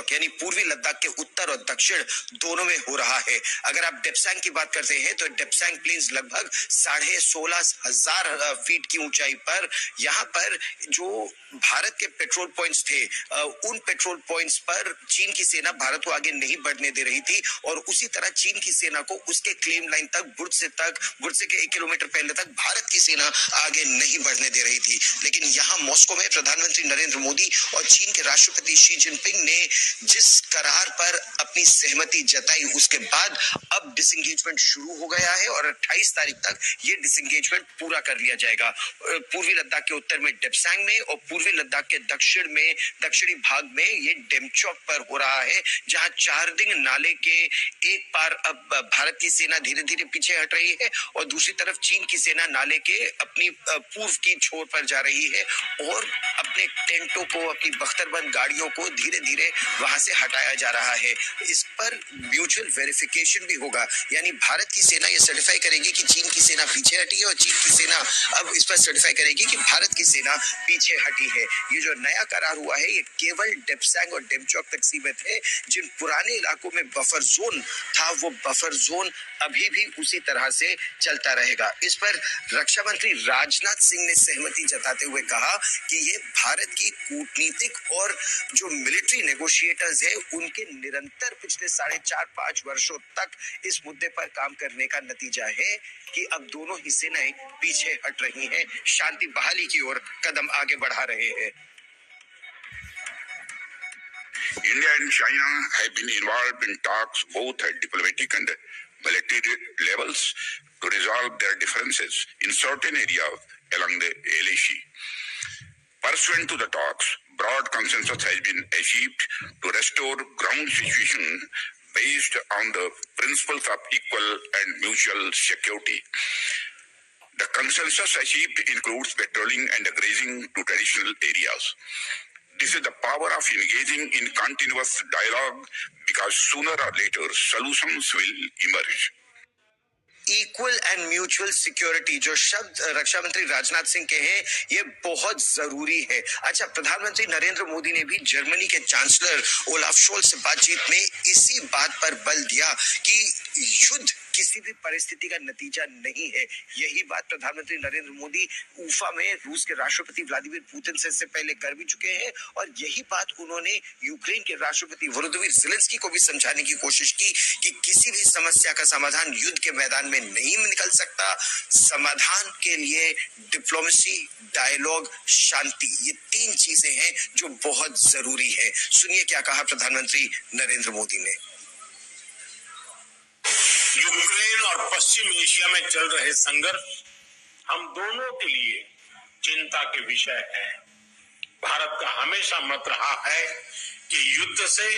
डेमचौक यानी पूर्वी लद्दाख के उत्तर और दक्षिण दोनों में हो रहा है। अगर आप डेप्सैंग की बात करते हैं तो डेप्सैंग प्लेन्स लगभग 16,500 फीट की ऊंचाई पर, यहाँ पर जो भारत के पेट्रोल पॉइंट्स थे, उन पेट्रोल पॉइंट्स पर चीन की सेना भारत को आगे नहीं बढ़ने दे रही थी और उसी तरह चीन की सेना को उसके क्लेम लाइन तक बुर्से के 1 किलोमीटर पहले तक भारत की सेना आगे नहीं बढ़ने दे रही थी। लेकिन यहाँ मॉस्को में प्रधानमंत्री नरेंद्र मोदी और चीन के राष्ट्रपति शी जिनपिंग ने जिस करार पर अपनी सहमति जताई, उसके बाद अब डिसएंगेजमेंट शुरू हो गया है और 28 तारीख तक ये डिसएंगेजमेंट पूरा कर लिया जाएगा। पूर्वी लद्दाख के उत्तर में डेप्सैंग में और पूर्वी लद्दाख के दक्षिणी भाग में ये डेमचौक पर हो रहा है, जहां चारदिंग नाले के एक पार अब भारत की सेना धीरे धीरे पीछे हट रही है और दूसरी तरफ चीन की सेना नाले के अपनी पूर्व की छोर पर जा रही है और अपने टेंटों को, अपनी बख्तरबंद गाड़ियों को धीरे धीरे वहां से हटाया जा रहा है। इस पर म्यूचुअल वेरिफिकेशन भी होगा, यानी भारत की सेना ये सर्टिफाई करेगी कि चीन की सेना पीछे हटी है और चीन की सेना अब इस पर सर्टिफाई करेगी कि भारत की सेना पीछे हटी है। ये जो नया करार हुआ है ये केवल डेप्सैंग और डेमचौक तक सीमित है। जिन पुराने इलाकों में बफर जोन था वो बफर जोन अभी भी उसी तरह से चलता रहेगा। इस पर रक्षा मंत्री राजनाथ सिंह ने सहमति जताते हुए कहा कि ये भारत की कूटनीतिक और जो मिलिट्री नेगोशिएटर्स है उनके निरंतर पिछले 4.5 वर्षों तक इस मुद्दे पर काम करने का नतीजा है कि अब दोनों ही सेनाएं पीछे हट रही हैं, शांति बहाली की ओर कदम आगे बढ़ा रहे हैं। India and China have been involved in talks both at diplomatic and military levels to resolve their differences in certain areas along the LAC. Pursuant to the talks, broad consensus has been achieved to restore ground situation based on the principles of equal and mutual security. The consensus achieved includes patrolling and grazing to traditional areas. This is the power of engaging in continuous dialogue because sooner or later solutions will emerge. Equal and mutual security जो शब्द रक्षा मंत्री राजनाथ सिंह के हैं ये बहुत जरूरी है। अच्छा, प्रधानमंत्री नरेंद्र मोदी ने भी जर्मनी के चांसलर ओलाफ शोल्ज से बातचीत में इसी बात पर बल दिया कि युद्ध किसी भी परिस्थिति का नतीजा नहीं है। यही बात प्रधानमंत्री नरेंद्र मोदी उफा में रूस के राष्ट्रपति व्लादिमीर पुतिन से इससे पहले कर भी चुके हैं और यही बात उन्होंने यूक्रेन के राष्ट्रपति वोलोदिमीर ज़ेलेंस्की को भी समझाने की कोशिश की कि किसी भी समस्या का समाधान युद्ध के मैदान में नहीं निकल सकता। समाधान के लिए डिप्लोमेसी, डायलॉग, शांति, ये 3 चीजें हैं जो बहुत जरूरी है। सुनिए क्या कहा प्रधानमंत्री नरेंद्र मोदी ने। यूक्रेन और पश्चिम एशिया में चल रहे संघर्ष हम दोनों के लिए चिंता के विषय है। भारत का हमेशा मत रहा है कि युद्ध से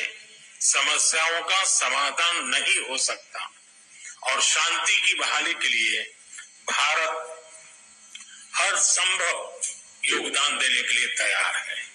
समस्याओं का समाधान नहीं हो सकता और शांति की बहाली के लिए भारत हर संभव योगदान देने के लिए तैयार है।